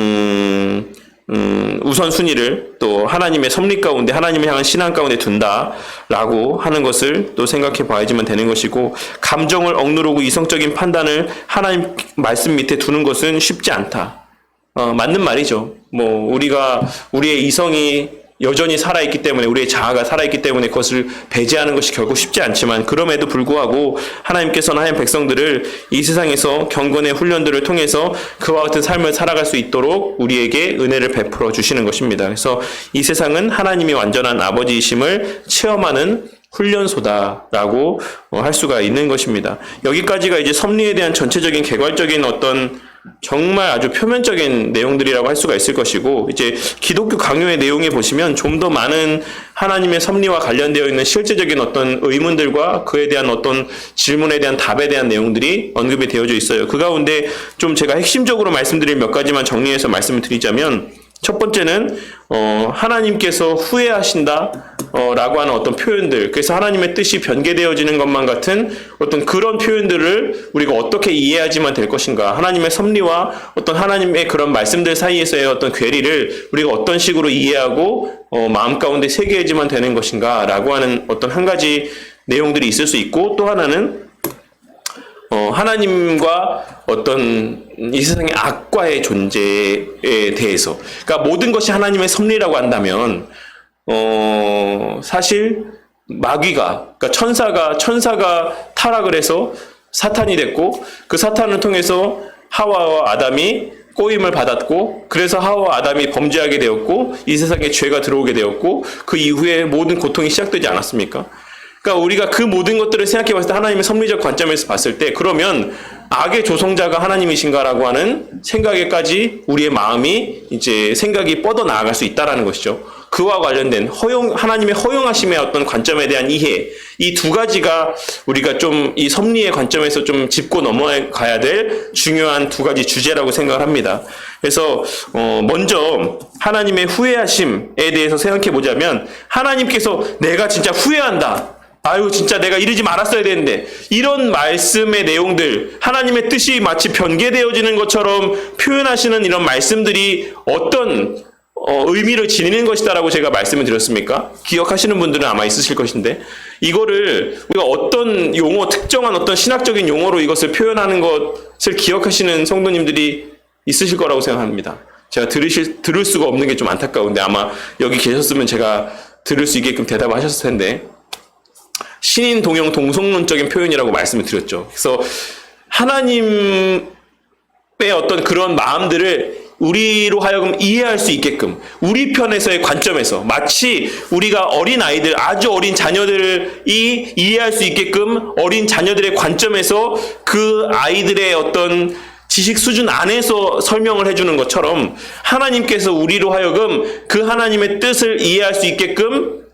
[SPEAKER 1] 우선순위를 또 하나님의 섭리 가운데 하나님을 향한 신앙 가운데 둔다라고 하는 것을 또 생각해 봐야지만 되는 것이고 감정을 억누르고 이성적인 판단을 하나님 말씀 밑에 두는 것은 쉽지 않다. 맞는 말이죠. 우리의 이성이 여전히 살아있기 때문에 우리의 자아가 살아있기 때문에 그것을 배제하는 것이 결국 쉽지 않지만 그럼에도 불구하고 하나님께서는 하나님 백성들을 이 세상에서 경건의 훈련들을 통해서 그와 같은 삶을 살아갈 수 있도록 우리에게 은혜를 베풀어 주시는 것입니다. 그래서 이 세상은 하나님이 완전한 아버지이심을 체험하는 훈련소다라고 할 수가 있는 것입니다. 여기까지가 이제 섭리에 대한 전체적인 개괄적인 어떤 정말 아주 표면적인 내용들이라고 할 수가 있을 것이고 이제 기독교 강요의 내용에 보시면 좀 더 많은 하나님의 섭리와 관련되어 있는 실제적인 어떤 의문들과 그에 대한 어떤 질문에 대한 답에 대한 내용들이 언급이 되어져 있어요. 그 가운데 좀 제가 핵심적으로 말씀드릴 몇 가지만 정리해서 말씀을 드리자면 첫 번째는 하나님께서 후회하신다 라고 하는 어떤 표현들, 그래서 하나님의 뜻이 변개되어지는 것만 같은 어떤 그런 표현들을 우리가 어떻게 이해하지만 될 것인가, 하나님의 섭리와 어떤 하나님의 그런 말씀들 사이에서의 어떤 괴리를 우리가 어떤 식으로 이해하고 마음 가운데 새겨야지만 되는 것인가 라고 하는 어떤 한 가지 내용들이 있을 수 있고, 또 하나는 하나님과 어떤 이 세상의 악과의 존재에 대해서, 그러니까 모든 것이 하나님의 섭리라고 한다면 사실 마귀가, 그러니까 천사가 타락을 해서 사탄이 됐고, 그 사탄을 통해서 하와와 아담이 꼬임을 받았고, 그래서 하와와 아담이 범죄하게 되었고, 이 세상에 죄가 들어오게 되었고, 그 이후에 모든 고통이 시작되지 않았습니까? 그러니까 우리가 그 모든 것들을 생각해 봤을 때 하나님의 섭리적 관점에서 봤을 때 그러면 악의 조성자가 하나님이신가라고 하는 생각에까지 우리의 마음이 이제 생각이 뻗어 나아갈 수 있다라는 것이죠. 그와 관련된 하나님의 허용하심의 어떤 관점에 대한 이해, 이 두 가지가 우리가 좀 이 섭리의 관점에서 좀 짚고 넘어가야 될 중요한 두 가지 주제라고 생각을 합니다. 그래서 먼저 하나님의 후회하심에 대해서 생각해 보자면 하나님께서 내가 진짜 후회한다. 아유 진짜 내가 이러지 말았어야 되는데 이런 말씀의 내용들 하나님의 뜻이 마치 변개되어지는 것처럼 표현하시는 이런 말씀들이 어떤 의미를 지니는 것이다라고 제가 말씀을 드렸습니까? 기억하시는 분들은 아마 있으실 것인데 이거를 우리가 어떤 용어 특정한 어떤 신학적인 용어로 이것을 표현하는 것을 기억하시는 성도님들이 있으실 거라고 생각합니다. 제가 들을 수가 없는 게 좀 안타까운데 아마 여기 계셨으면 제가 들을 수 있게끔 대답하셨을 텐데 신인 동형 동성론적인 표현이라고 말씀을 드렸죠. 그래서 하나님의 어떤 그런 마음들을 우리로 하여금 이해할 수 있게끔 우리 편에서의 관점에서 마치 우리가 어린 아이들, 아주 어린 자녀들이 이해할 수 있게끔 어린 자녀들의 관점에서 그 아이들의 어떤 지식 수준 안에서 설명을 해주는 것처럼 하나님께서 우리로 하여금 그 하나님의 뜻을 이해할 수 있게끔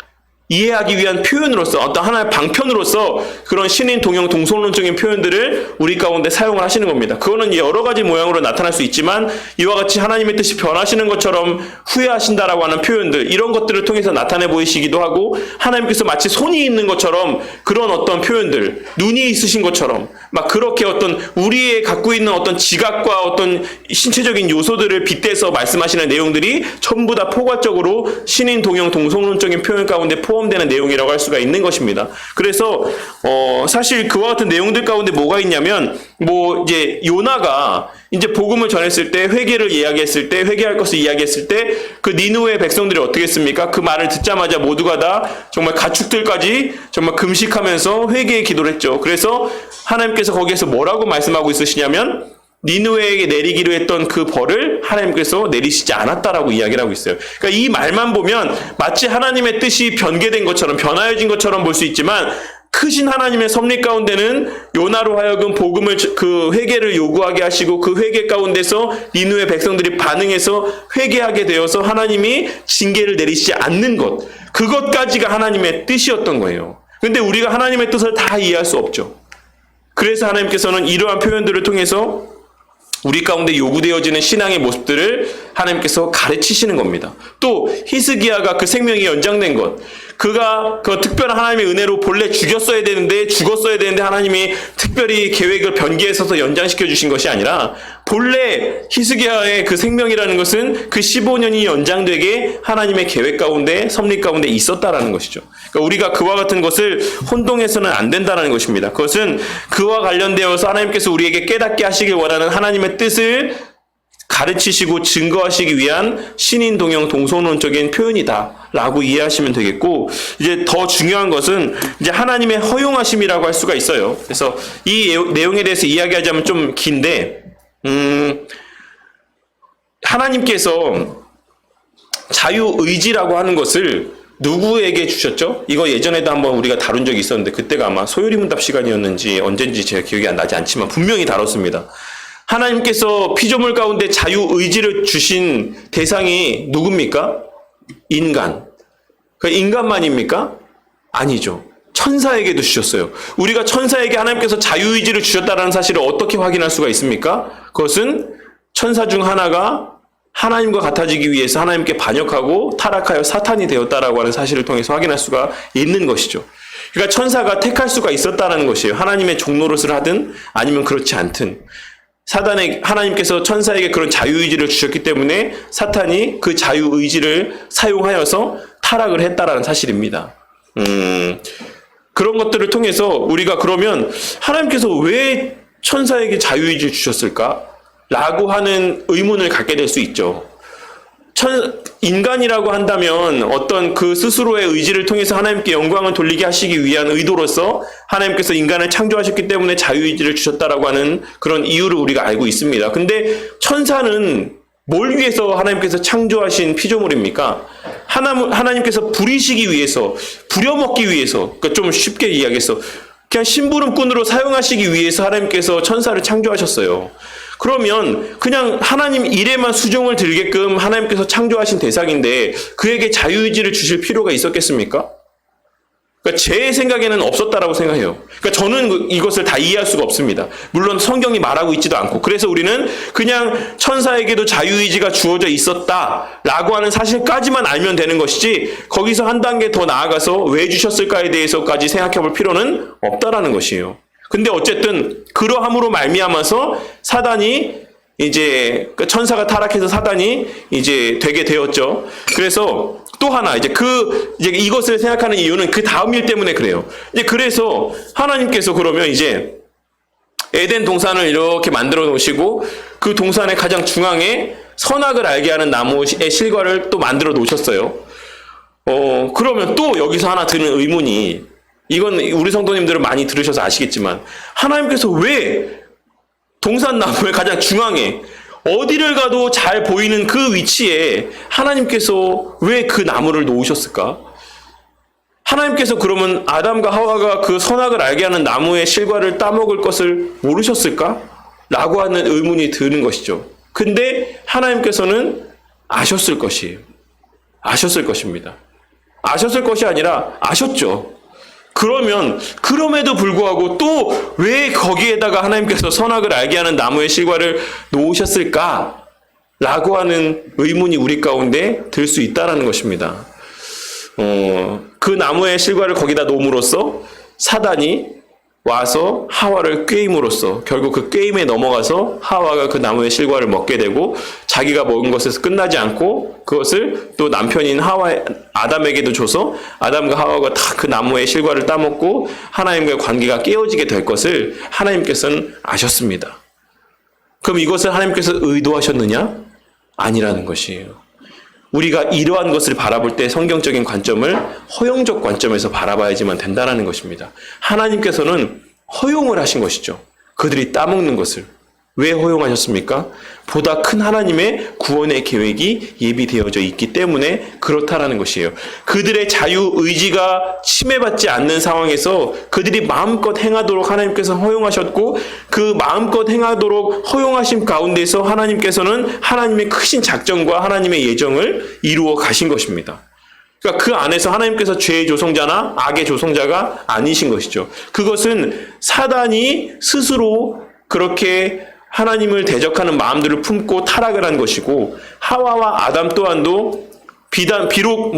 [SPEAKER 1] 이해하기 위한 표현으로서 어떤 하나의 방편으로서 그런 신인 동형 동성론적인 표현들을 우리 가운데 사용을 하시는 겁니다. 그거는 여러 가지 모양으로 나타날 수 있지만 이와 같이 하나님의 뜻이 변하시는 것처럼 후회하신다라고 하는 표현들 이런 것들을 통해서 나타내 보이시기도 하고 하나님께서 마치 손이 있는 것처럼 그런 어떤 표현들 눈이 있으신 것처럼 막 그렇게 어떤 우리의 갖고 있는 어떤 지각과 어떤 신체적인 요소들을 빗대서 말씀하시는 내용들이 전부 다 포괄적으로 신인 동형 동성론적인 표현 가운데 포함되는 내용이라고 할 수가 있는 것입니다. 그래서 사실 그와 같은 내용들 가운데 뭐가 있냐면 이제 요나가 이제 복음을 전했을 때 회개를 이야기했을 때 회개할 것을 이야기했을 때 그 니느웨 백성들이 어떻게 했습니까? 그 말을 듣자마자 모두가 다 정말 가축들까지 정말 금식하면서 회개의 기도를 했죠. 그래서 하나님께서 거기에서 뭐라고 말씀하고 있으시냐면 니느웨에게 내리기로 했던 그 벌을 하나님께서 내리시지 않았다라고 이야기를 하고 있어요. 그러니까 이 말만 보면 마치 하나님의 뜻이 변개된 것처럼 변화해진 것처럼 볼 수 있지만 크신 하나님의 섭리 가운데는 요나로 하여금 복음을 그 회개를 요구하게 하시고 그 회개 가운데서 니느웨 백성들이 반응해서 회개하게 되어서 하나님이 징계를 내리시지 않는 것 그것까지가 하나님의 뜻이었던 거예요. 근데 우리가 하나님의 뜻을 다 이해할 수 없죠. 그래서 하나님께서는 이러한 표현들을 통해서 우리 가운데 요구되어지는 신앙의 모습들을 하나님께서 가르치시는 겁니다. 또 히스기야가 그 생명이 연장된 것 그가 그 특별한 하나님의 은혜로 본래 죽었어야 되는데 하나님이 특별히 계획을 변기에 서서 연장시켜 주신 것이 아니라 본래 히스기야의 그 생명이라는 것은 그 15년이 연장되게 하나님의 계획 가운데 섭리 가운데 있었다라는 것이죠. 그러니까 우리가 그와 같은 것을 혼동해서는 안 된다는 것입니다. 그것은 그와 관련되어서 하나님께서 우리에게 깨닫게 하시길 원하는 하나님의 뜻을 가르치시고 증거하시기 위한 신인 동형 동성론적인 표현이다라고 이해하시면 되겠고 이제 더 중요한 것은 이제 하나님의 허용하심이라고 할 수가 있어요. 그래서 이 내용에 대해서 이야기하자면 좀 긴데 하나님께서 자유의지라고 하는 것을 누구에게 주셨죠? 이거 예전에도 한번 우리가 다룬 적이 있었는데 그때가 아마 소요리문답 시간이었는지 언젠지 제가 기억이 안 나지 않지만 분명히 다뤘습니다. 하나님께서 피조물 가운데 자유의지를 주신 대상이 누굽니까? 인간. 그 인간만입니까? 아니죠. 천사에게도 주셨어요. 우리가 천사에게 하나님께서 자유의지를 주셨다는 사실을 어떻게 확인할 수가 있습니까? 그것은 천사 중 하나가 하나님과 같아지기 위해서 하나님께 반역하고 타락하여 사탄이 되었다라고 하는 사실을 통해서 확인할 수가 있는 것이죠. 그러니까 천사가 택할 수가 있었다는 것이에요. 하나님의 종노릇을 하든 아니면 그렇지 않든. 하나님께서 천사에게 그런 자유의지를 주셨기 때문에 사탄이 그 자유의지를 사용하여서 타락을 했다라는 사실입니다. 그런 것들을 통해서 우리가 그러면 하나님께서 왜 천사에게 자유의지를 주셨을까? 라고 하는 의문을 갖게 될 수 있죠. 인간이라고 한다면 어떤 그 스스로의 의지를 통해서 하나님께 영광을 돌리게 하시기 위한 의도로서 하나님께서 인간을 창조하셨기 때문에 자유의지를 주셨다라고 하는 그런 이유를 우리가 알고 있습니다. 근데 천사는 뭘 위해서 하나님께서 창조하신 피조물입니까? 하나님께서 부리시기 위해서, 부려먹기 위해서, 그러니까 좀 쉽게 이야기해서 그냥 심부름꾼으로 사용하시기 위해서 하나님께서 천사를 창조하셨어요. 그러면 그냥 하나님 일에만 수종을 들게끔 하나님께서 창조하신 대상인데 그에게 자유의지를 주실 필요가 있었겠습니까? 그러니까 제 생각에는 없었다라고 생각해요. 그러니까 저는 이것을 다 이해할 수가 없습니다. 물론 성경이 말하고 있지도 않고. 그래서 우리는 그냥 천사에게도 자유의지가 주어져 있었다라고 하는 사실까지만 알면 되는 것이지 거기서 한 단계 더 나아가서 왜 주셨을까에 대해서까지 생각해 볼 필요는 없다라는 것이에요. 근데 어쨌든 그러함으로 말미암아서 사단이 이제 천사가 타락해서 사단이 이제 되게 되었죠. 그래서 또 하나 이제 이것을 생각하는 이유는 그 다음 일 때문에 그래요. 이제 그래서 하나님께서 그러면 이제 에덴 동산을 이렇게 만들어 놓으시고 그 동산의 가장 중앙에 선악을 알게 하는 나무의 실과를 또 만들어 놓으셨어요. 그러면 또 여기서 하나 드는 의문이, 이건 우리 성도님들은 많이 들으셔서 아시겠지만 하나님께서 왜 동산 나무의 가장 중앙에 어디를 가도 잘 보이는 그 위치에 하나님께서 왜 그 나무를 놓으셨을까? 하나님께서 그러면 아담과 하와가 그 선악을 알게 하는 나무의 실과를 따먹을 것을 모르셨을까? 라고 하는 의문이 드는 것이죠. 근데 하나님께서는 아셨을 것이에요. 아셨을 것입니다. 아셨을 것이 아니라 아셨죠. 그러면 그럼에도 불구하고 또 왜 거기에다가 하나님께서 선악을 알게 하는 나무의 실과를 놓으셨을까? 라고 하는 의문이 우리 가운데 들 수 있다는 것입니다. 그 나무의 실과를 거기다 놓음으로써 사단이 와서 하와를 꾀임으로써 결국 그 게임에 넘어가서 하와가 그 나무의 실과를 먹게 되고 자기가 먹은 것에서 끝나지 않고 그것을 또 남편인 아담에게도 줘서 아담과 하와가 다 그 나무의 실과를 따먹고 하나님과의 관계가 깨어지게 될 것을 하나님께서는 아셨습니다. 그럼 이것을 하나님께서 의도하셨느냐? 아니라는 것이에요. 우리가 이러한 것을 바라볼 때 성경적인 관점을 허용적 관점에서 바라봐야지만 된다는 것입니다. 하나님께서는 허용을 하신 것이죠. 그들이 따먹는 것을. 왜 허용하셨습니까? 보다 큰 하나님의 구원의 계획이 예비되어져 있기 때문에 그렇다라는 것이에요. 그들의 자유의지가 침해받지 않는 상황에서 그들이 마음껏 행하도록 하나님께서 허용하셨고 그 마음껏 행하도록 허용하심 가운데서 하나님께서는 하나님의 크신 작정과 하나님의 예정을 이루어 가신 것입니다. 그러니까 그 안에서 하나님께서 죄의 조성자나 악의 조성자가 아니신 것이죠. 그것은 사단이 스스로 그렇게 하나님을 대적하는 마음들을 품고 타락을 한 것이고 하와와 아담 또한도 비록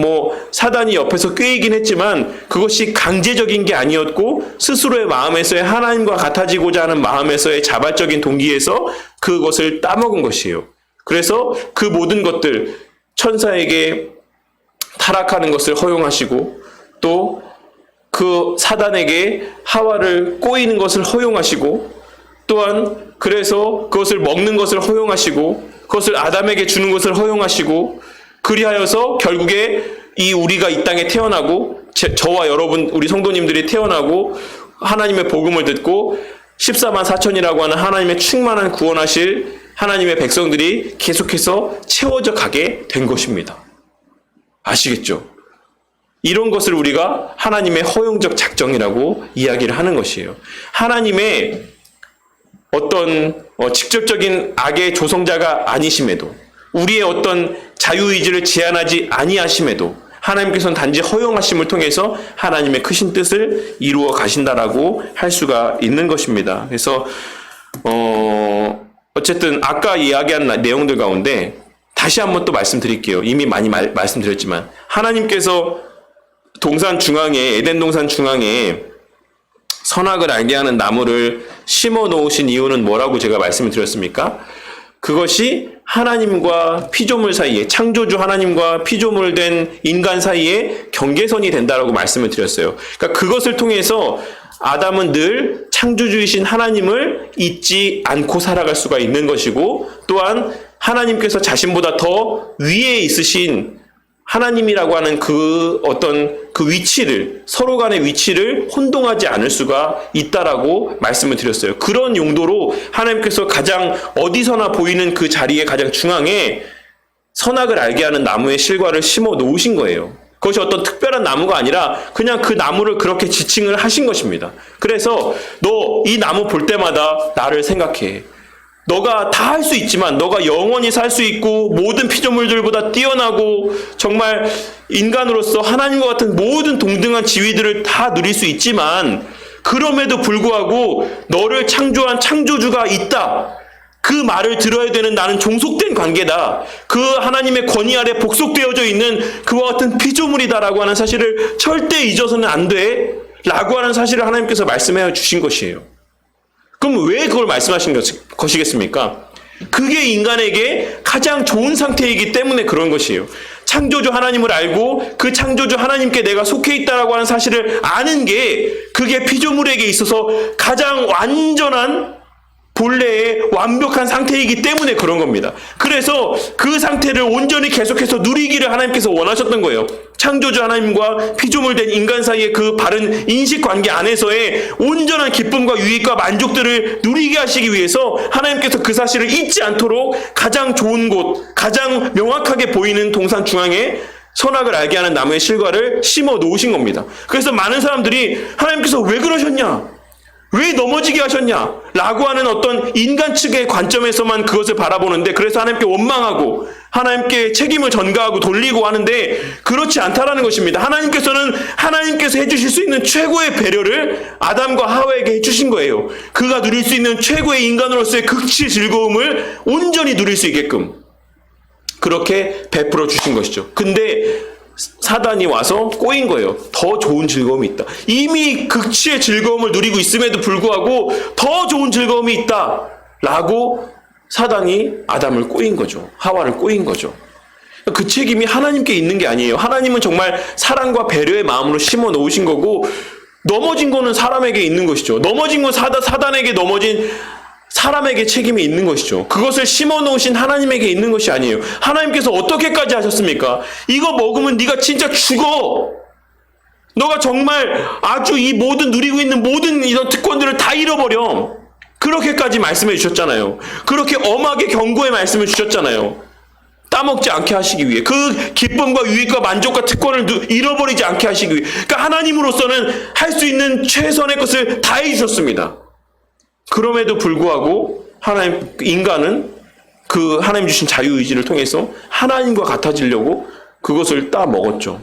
[SPEAKER 1] 사단이 옆에서 꾀이긴 했지만 그것이 강제적인 게 아니었고 스스로의 마음에서의 하나님과 같아지고자 하는 마음에서의 자발적인 동기에서 그것을 따먹은 것이에요. 그래서 그 모든 것들 천사에게 타락하는 것을 허용하시고 또 그 사단에게 하와를 꼬이는 것을 허용하시고 또한 그래서 그것을 먹는 것을 허용하시고 그것을 아담에게 주는 것을 허용하시고 그리하여서 결국에 우리가 이 땅에 태어나고 저와 여러분 우리 성도님들이 태어나고 하나님의 복음을 듣고 14만 4천이라고 하는 하나님의 충만한 구원하실 하나님의 백성들이 계속해서 채워져 가게 된 것입니다. 아시겠죠? 이런 것을 우리가 하나님의 허용적 작정이라고 이야기를 하는 것이에요. 하나님의 어떤 직접적인 악의 조성자가 아니심에도 우리의 어떤 자유의지를 제한하지 아니하심에도 하나님께서는 단지 허용하심을 통해서 하나님의 크신 뜻을 이루어 가신다라고 할 수가 있는 것입니다. 그래서 어쨌든 아까 이야기한 내용들 가운데 다시 한번 또 말씀드릴게요. 이미 많이 말씀드렸지만 하나님께서 동산 중앙에 에덴 동산 중앙에 선악을 알게 하는 나무를 심어 놓으신 이유는 뭐라고 제가 말씀을 드렸습니까? 그것이 하나님과 피조물 사이에 창조주 하나님과 피조물 된 인간 사이에 경계선이 된다라고 말씀을 드렸어요. 그러니까 그것을 통해서 아담은 늘 창조주이신 하나님을 잊지 않고 살아갈 수가 있는 것이고 또한 하나님께서 자신보다 더 위에 있으신 하나님이라고 하는 그 위치를, 서로 간의 위치를 혼동하지 않을 수가 있다라고 말씀을 드렸어요. 그런 용도로 하나님께서 가장 어디서나 보이는 그 자리의 가장 중앙에 선악을 알게 하는 나무의 실과를 심어 놓으신 거예요. 그것이 어떤 특별한 나무가 아니라 그냥 그 나무를 그렇게 지칭을 하신 것입니다. 그래서 너 이 나무 볼 때마다 나를 생각해. 너가 다 할 수 있지만 너가 영원히 살 수 있고 모든 피조물들보다 뛰어나고 정말 인간으로서 하나님과 같은 모든 동등한 지위들을 다 누릴 수 있지만 그럼에도 불구하고 너를 창조한 창조주가 있다. 그 말을 들어야 되는 나는 종속된 관계다. 그 하나님의 권위 아래 복속되어져 있는 그와 같은 피조물이다라고 하는 사실을 절대 잊어서는 안 돼. 라고 하는 사실을 하나님께서 말씀해 주신 것이에요. 그럼 왜 그걸 말씀하신 것이겠습니까? 그게 인간에게 가장 좋은 상태이기 때문에 그런 것이에요. 창조주 하나님을 알고 그 창조주 하나님께 내가 속해 있다라고 하는 사실을 아는 게 그게 피조물에게 있어서 가장 완전한 본래의 완벽한 상태이기 때문에 그런 겁니다. 그래서 그 상태를 온전히 계속해서 누리기를 하나님께서 원하셨던 거예요. 창조주 하나님과 피조물된 인간 사이의 그 바른 인식관계 안에서의 온전한 기쁨과 유익과 만족들을 누리게 하시기 위해서 하나님께서 그 사실을 잊지 않도록 가장 좋은 곳, 가장 명확하게 보이는 동산 중앙에 선악을 알게 하는 나무의 실과를 심어 놓으신 겁니다. 그래서 많은 사람들이 하나님께서 왜 그러셨냐? 왜 넘어지게 하셨냐? 라고 하는 어떤 인간 측의 관점에서만 그것을 바라보는데 그래서 하나님께 원망하고 하나님께 책임을 전가하고 돌리고 하는데 그렇지 않다라는 것입니다. 하나님께서는 하나님께서 해주실 수 있는 최고의 배려를 아담과 하와에게 해주신 거예요. 그가 누릴 수 있는 최고의 인간으로서의 극치 즐거움을 온전히 누릴 수 있게끔 그렇게 베풀어 주신 것이죠. 근데 사단이 와서 꼬인 거예요. 더 좋은 즐거움이 있다. 이미 극치의 즐거움을 누리고 있음에도 불구하고 더 좋은 즐거움이 있다. 라고 사단이 아담을 꼬인 거죠. 하와를 꼬인 거죠. 그 책임이 하나님께 있는 게 아니에요. 하나님은 정말 사랑과 배려의 마음으로 심어 놓으신 거고 넘어진 거는 사람에게 있는 것이죠. 넘어진 건 사단에게 넘어진 사람에게 책임이 있는 것이죠. 그것을 심어 놓으신 하나님에게 있는 것이 아니에요. 하나님께서 어떻게까지 하셨습니까? 이거 먹으면 네가 진짜 죽어. 너가 정말 아주 이 모든 누리고 있는 모든 이런 특권들을 다 잃어버려. 그렇게까지 말씀해 주셨잖아요. 그렇게 엄하게 경고의 말씀을 주셨잖아요. 따먹지 않게 하시기 위해 그 기쁨과 유익과 만족과 특권을 잃어버리지 않게 하시기 위해 그러니까 하나님으로서는 할 수 있는 최선의 것을 다 해주셨습니다. 그럼에도 불구하고 인간은 그 하나님 주신 자유의지를 통해서 하나님과 같아지려고 그것을 따먹었죠.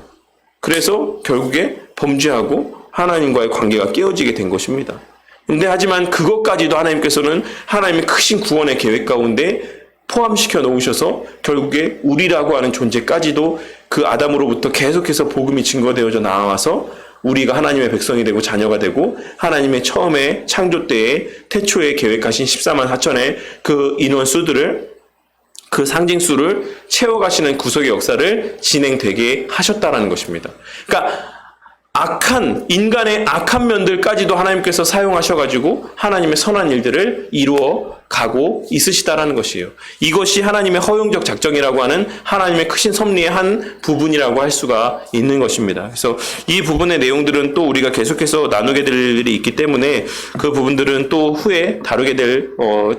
[SPEAKER 1] 그래서 결국에 범죄하고 하나님과의 관계가 깨어지게 된 것입니다. 근데 하지만 그것까지도 하나님께서는 하나님의 크신 구원의 계획 가운데 포함시켜 놓으셔서 결국에 우리라고 하는 존재까지도 그 아담으로부터 계속해서 복음이 증거되어져 나와서 우리가 하나님의 백성이 되고 자녀가 되고 하나님의 처음에 창조 때에 태초에 계획하신 14만 4천의 그 인원수들을 그 상징수를 채워가시는 구속의 역사를 진행되게 하셨다라는 것입니다. 그러니까 인간의 악한 면들까지도 하나님께서 사용하셔가지고 하나님의 선한 일들을 이루어 가고 있으시다라는 것이에요. 이것이 하나님의 허용적 작정이라고 하는 하나님의 크신 섭리의 한 부분이라고 할 수가 있는 것입니다. 그래서 이 부분의 내용들은 또 우리가 계속해서 나누게 될 일이 있기 때문에 그 부분들은 또 후에 다루게 될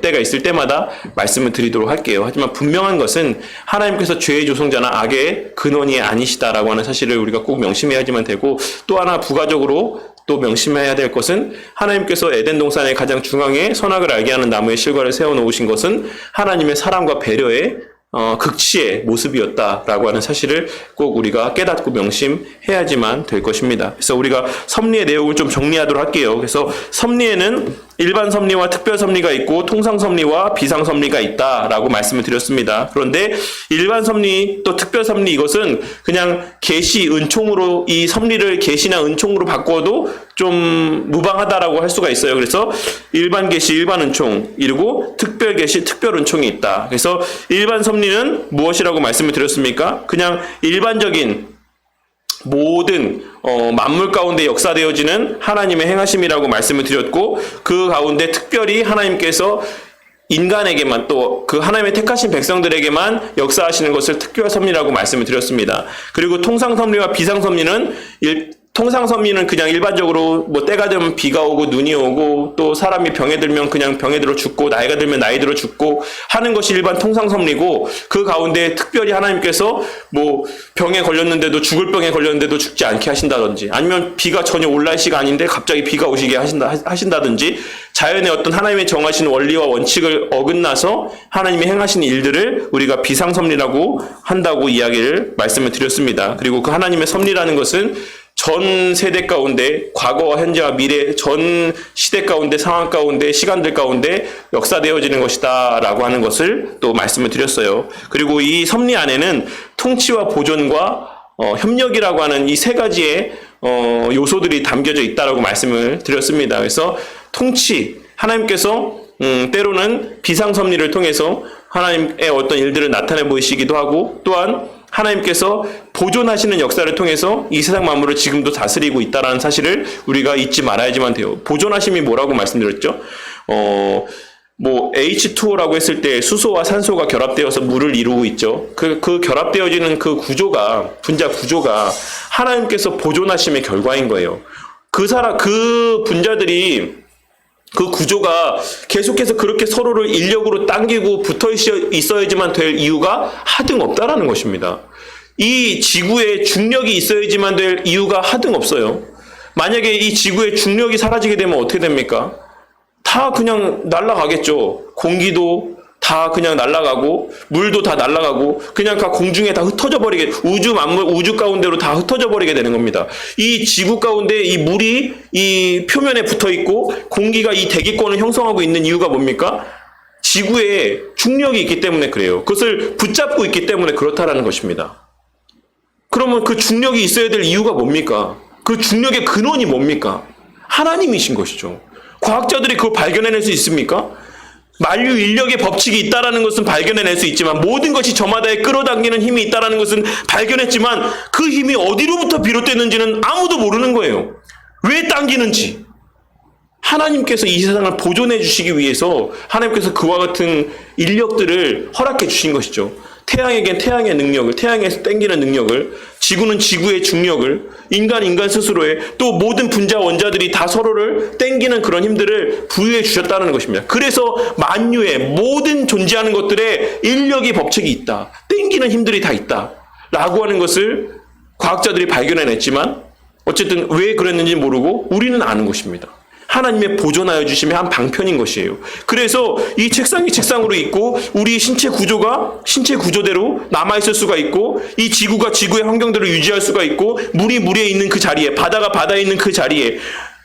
[SPEAKER 1] 때가 있을 때마다 말씀을 드리도록 할게요. 하지만 분명한 것은 하나님께서 죄의 조성자나 악의 근원이 아니시다라고 하는 사실을 우리가 꼭 명심해야지만 되고 또 하나 부가적으로 또 명심해야 될 것은 하나님께서 에덴 동산의 가장 중앙에 선악을 알게 하는 나무의 실과를 세워놓으신 것은 하나님의 사랑과 배려의 극치의 모습이었다라고 하는 사실을 꼭 우리가 깨닫고 명심해야지만 될 것입니다. 그래서 우리가 섭리의 내용을 좀 정리하도록 할게요. 그래서 섭리에는 일반 섭리와 특별 섭리가 있고 통상 섭리와 비상 섭리가 있다라고 말씀을 드렸습니다. 그런데 일반 섭리 또 특별 섭리 이것은 그냥 계시 은총으로 이 섭리를 계시나 은총으로 바꿔도 좀 무방하다라고 할 수가 있어요. 그래서 일반 계시 일반 은총 이르고 특별 계시 특별 은총이 있다. 그래서 일반 섭리는 무엇이라고 말씀을 드렸습니까? 그냥 일반적인 모든 만물 가운데 역사되어지는 하나님의 행하심이라고 말씀을 드렸고 그 가운데 특별히 하나님께서 인간에게만 또 그 하나님의 택하신 백성들에게만 역사하시는 것을 특별 섭리라고 말씀을 드렸습니다. 그리고 통상 섭리와 비상 섭리는 통상 섭리는 그냥 일반적으로 뭐 때가 되면 비가 오고 눈이 오고 또 사람이 병에 들면 그냥 병에 들어 죽고 나이가 들면 나이 들어 죽고 하는 것이 일반 통상 섭리고, 그 가운데 특별히 하나님께서 뭐 병에 걸렸는데도 죽을 병에 걸렸는데도 죽지 않게 하신다든지, 아니면 비가 전혀 올 날씨가 아닌데 갑자기 비가 오시게 하신다든지, 자연의 어떤 하나님의 정하신 원리와 원칙을 어긋나서 하나님이 행하신 일들을 우리가 비상섭리라고 한다고 말씀을 드렸습니다. 그리고 그 하나님의 섭리라는 것은 전 세대 가운데, 과거와 현재와 미래 전 시대 가운데, 상황 가운데, 시간들 가운데 역사되어지는 것이다 라고 하는 것을 또 말씀을 드렸어요. 그리고 이 섭리 안에는 통치와 보존과 협력이라고 하는 이 세 가지의 요소들이 담겨져 있다라고 말씀을 드렸습니다. 그래서 통치, 하나님께서 때로는 비상섭리를 통해서 하나님의 어떤 일들을 나타내 보이시기도 하고, 또한 하나님께서 보존하시는 역사를 통해서 이 세상 만물을 지금도 다스리고 있다는 사실을 우리가 잊지 말아야지만 돼요. 보존하심이 뭐라고 말씀드렸죠? 뭐 H2O라고 했을 때 수소와 산소가 결합되어서 물을 이루고 있죠. 그 결합되어지는 그 구조가, 분자 구조가 하나님께서 보존하심의 결과인 거예요. 그 분자들이, 그 구조가 계속해서 그렇게 서로를 인력으로 당기고 붙어 있어야지만 될 이유가 하등 없다라는 것입니다. 이 지구에 중력이 있어야지만 될 이유가 하등 없어요. 만약에 이 지구의 중력이 사라지게 되면 어떻게 됩니까? 다 그냥 날아가겠죠. 공기도 다 그냥 날아가고, 물도 다 날아가고, 그냥 다 공중에 다 흩어져 버리게, 우주 만물, 우주 가운데로 다 흩어져 버리게 되는 겁니다. 이 지구 가운데 이 물이 이 표면에 붙어 있고, 공기가 이 대기권을 형성하고 있는 이유가 뭡니까? 지구에 중력이 있기 때문에 그래요. 그것을 붙잡고 있기 때문에 그렇다라는 것입니다. 그러면 그 중력이 있어야 될 이유가 뭡니까? 그 중력의 근원이 뭡니까? 하나님이신 것이죠. 과학자들이 그걸 발견해낼 수 있습니까? 만유 인력의 법칙이 있다라는 것은 발견해낼 수 있지만, 모든 것이 저마다에 끌어당기는 힘이 있다라는 것은 발견했지만, 그 힘이 어디로부터 비롯됐는지는 아무도 모르는 거예요. 왜 당기는지. 하나님께서 이 세상을 보존해 주시기 위해서 하나님께서 그와 같은 인력들을 허락해 주신 것이죠. 태양에겐 태양의 능력을, 태양에서 당기는 능력을, 지구는 지구의 중력을, 인간 스스로의, 또 모든 분자 원자들이 다 서로를 당기는 그런 힘들을 부여해 주셨다는 것입니다. 그래서 만유의 모든 존재하는 것들의 인력의 법칙이 있다. 당기는 힘들이 다 있다. 라고 하는 것을 과학자들이 발견해냈지만, 어쨌든 왜 그랬는지 모르고 우리는 아는 것입니다. 하나님의 보존하여 주심의 한 방편인 것이에요. 그래서 이 책상이 책상으로 있고, 우리 신체 구조가 신체 구조대로 남아있을 수가 있고, 이 지구가 지구의 환경대로 유지할 수가 있고, 물이 물에 있는 그 자리에, 바다가 바다에 있는 그 자리에,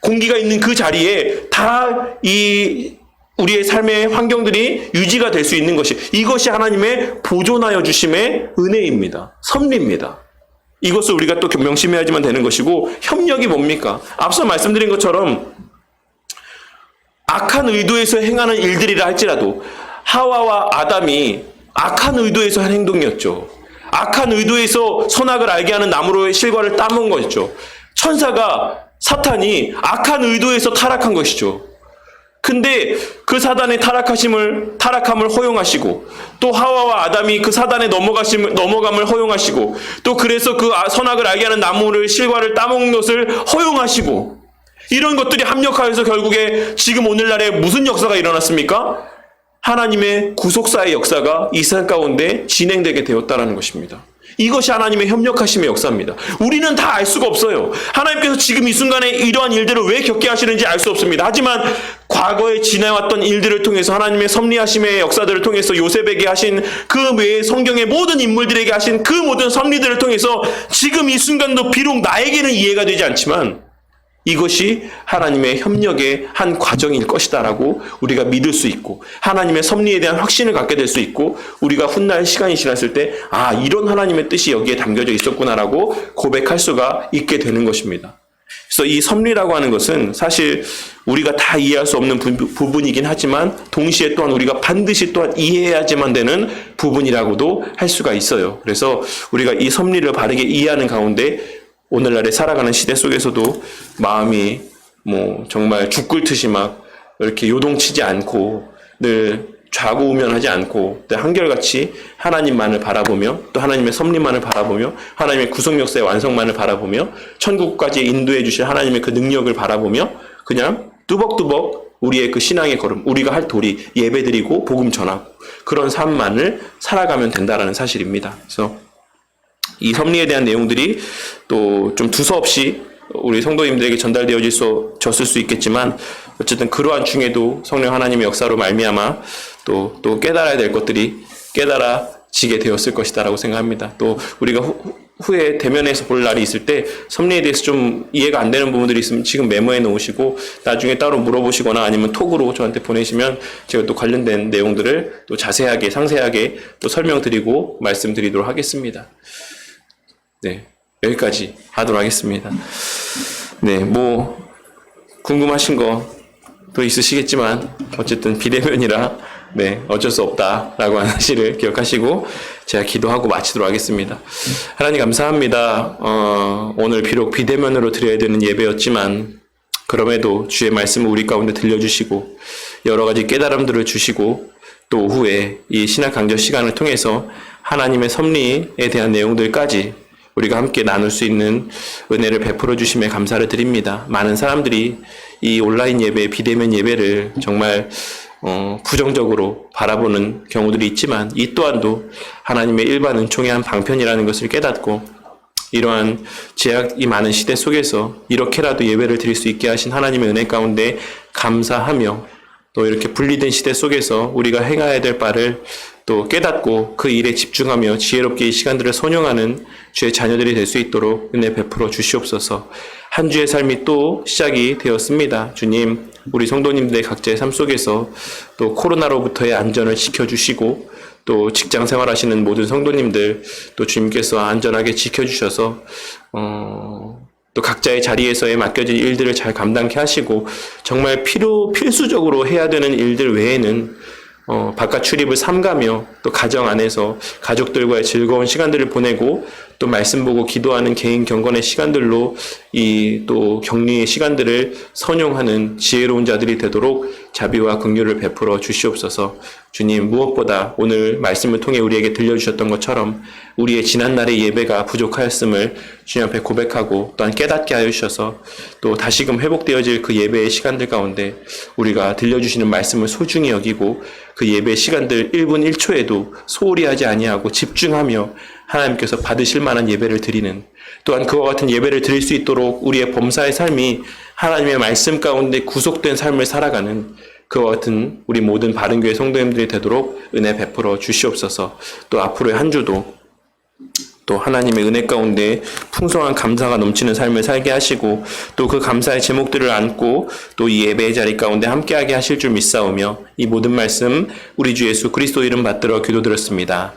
[SPEAKER 1] 공기가 있는 그 자리에 다 이 우리의 삶의 환경들이 유지가 될 수 있는 것이, 이것이 하나님의 보존하여 주심의 은혜입니다. 섭리입니다. 이것을 우리가 또 명심해야지만 되는 것이고, 협력이 뭡니까? 앞서 말씀드린 것처럼 악한 의도에서 행하는 일들이라 할지라도, 하와와 아담이 악한 의도에서 한 행동이었죠. 악한 의도에서 선악을 알게 하는 나무로의 실과를 따먹은 것이죠. 천사가, 사탄이 악한 의도에서 타락한 것이죠. 근데 그 사단의 타락함을 허용하시고, 또 하와와 아담이 그 사단의 넘어감을 허용하시고, 또 그래서 그 선악을 알게 하는 나무를 실과를 따먹는 것을 허용하시고, 이런 것들이 합력하여서 결국에 지금 오늘날에 무슨 역사가 일어났습니까? 하나님의 구속사의 역사가 이 세상 가운데 진행되게 되었다는 것입니다. 이것이 하나님의 협력하심의 역사입니다. 우리는 다 알 수가 없어요. 하나님께서 지금 이 순간에 이러한 일들을 왜 겪게 하시는지 알 수 없습니다. 하지만 과거에 지내왔던 일들을 통해서, 하나님의 섭리하심의 역사들을 통해서, 요셉에게 하신 그 외에 성경의 모든 인물들에게 하신 그 모든 섭리들을 통해서 지금 이 순간도 비록 나에게는 이해가 되지 않지만 이것이 하나님의 협력의 한 과정일 것이다라고 우리가 믿을 수 있고, 하나님의 섭리에 대한 확신을 갖게 될 수 있고, 우리가 훗날 시간이 지났을 때 이런 하나님의 뜻이 여기에 담겨져 있었구나라고 고백할 수가 있게 되는 것입니다. 그래서 이 섭리라고 하는 것은 사실 우리가 다 이해할 수 없는 부분이긴 하지만, 동시에 또한 우리가 반드시 또한 이해해야지만 되는 부분이라고도 할 수가 있어요. 그래서 우리가 이 섭리를 바르게 이해하는 가운데 오늘날에 살아가는 시대 속에서도 마음이 정말 죽 끓듯이 막 이렇게 요동치지 않고 늘 좌고우면하지 않고 또 한결같이 하나님만을 바라보며 또 하나님의 섭리만을 바라보며 하나님의 구속 역사의 완성만을 바라보며 천국까지 인도해 주실 하나님의 그 능력을 바라보며 그냥 뚜벅뚜벅 우리의 그 신앙의 걸음, 우리가 할 도리, 예배드리고 복음 전하고 그런 삶만을 살아가면 된다라는 사실입니다. 그래서 이 섭리에 대한 내용들이 또 좀 두서없이 우리 성도님들에게 전달되어졌을 수 있겠지만 어쨌든 그러한 중에도 성령 하나님의 역사로 말미암아 또 깨달아야 될 것들이 깨달아지게 되었을 것이다라고 생각합니다. 또 우리가 후에 대면해서 볼 날이 있을 때 섭리에 대해서 좀 이해가 안 되는 부분들이 있으면 지금 메모해 놓으시고 나중에 따로 물어보시거나 아니면 톡으로 저한테 보내시면 제가 또 관련된 내용들을 또 자세하게 상세하게 또 설명드리고 말씀드리도록 하겠습니다. 네, 여기까지 하도록 하겠습니다. 네, 뭐 궁금하신 거 또 있으시겠지만 어쨌든 비대면이라 네, 어쩔 수 없다라고 하는 사실을 기억하시고 제가 기도하고 마치도록 하겠습니다. 하나님 감사합니다. 오늘 비록 비대면으로 드려야 되는 예배였지만 그럼에도 주의 말씀을 우리 가운데 들려주시고 여러 가지 깨달음들을 주시고 또 오후에 이 신학 강좌 시간을 통해서 하나님의 섭리에 대한 내용들까지 우리가 함께 나눌 수 있는 은혜를 베풀어 주심에 감사를 드립니다. 많은 사람들이 이 온라인 예배, 비대면 예배를 정말 부정적으로 바라보는 경우들이 있지만 이 또한도 하나님의 일반 은총의 한 방편이라는 것을 깨닫고 이러한 제약이 많은 시대 속에서 이렇게라도 예배를 드릴 수 있게 하신 하나님의 은혜 가운데 감사하며 또 이렇게 분리된 시대 속에서 우리가 행해야 될 바를 또 깨닫고 그 일에 집중하며 지혜롭게 이 시간들을 선용하는 주의 자녀들이 될 수 있도록 은혜 베풀어 주시옵소서. 한 주의 삶이 또 시작이 되었습니다. 주님, 우리 성도님들의 각자의 삶 속에서 또 코로나로부터의 안전을 지켜주시고 또 직장 생활하시는 모든 성도님들 또 주님께서 안전하게 지켜주셔서 또 각자의 자리에서의 맡겨진 일들을 잘 감당케 하시고 정말 필수적으로 해야 되는 일들 외에는 바깥 출입을 삼가며 또 가정 안에서 가족들과의 즐거운 시간들을 보내고 또 말씀 보고 기도하는 개인 경건의 시간들로 이 또 격리의 시간들을 선용하는 지혜로운 자들이 되도록 자비와 긍휼을 베풀어 주시옵소서. 주님, 무엇보다 오늘 말씀을 통해 우리에게 들려주셨던 것처럼 우리의 지난날의 예배가 부족하였음을 주님 앞에 고백하고 또한 깨닫게 하여 주셔서 또 다시금 회복되어질 그 예배의 시간들 가운데 우리가 들려주시는 말씀을 소중히 여기고 그 예배 시간들 1분 1초에도 소홀히 하지 아니하고 집중하며 하나님께서 받으실 만한 예배를 드리는 또한 그와 같은 예배를 드릴 수 있도록 우리의 범사의 삶이 하나님의 말씀 가운데 구속된 삶을 살아가는 그와 같은 우리 모든 바른교회 성도님들이 되도록 은혜 베풀어 주시옵소서. 또 앞으로의 한 주도 또 하나님의 은혜 가운데 풍성한 감사가 넘치는 삶을 살게 하시고 또 그 감사의 제목들을 안고 또 이 예배의 자리 가운데 함께하게 하실 줄 믿사오며 이 모든 말씀 우리 주 예수 그리스도 이름 받들어 기도드렸습니다.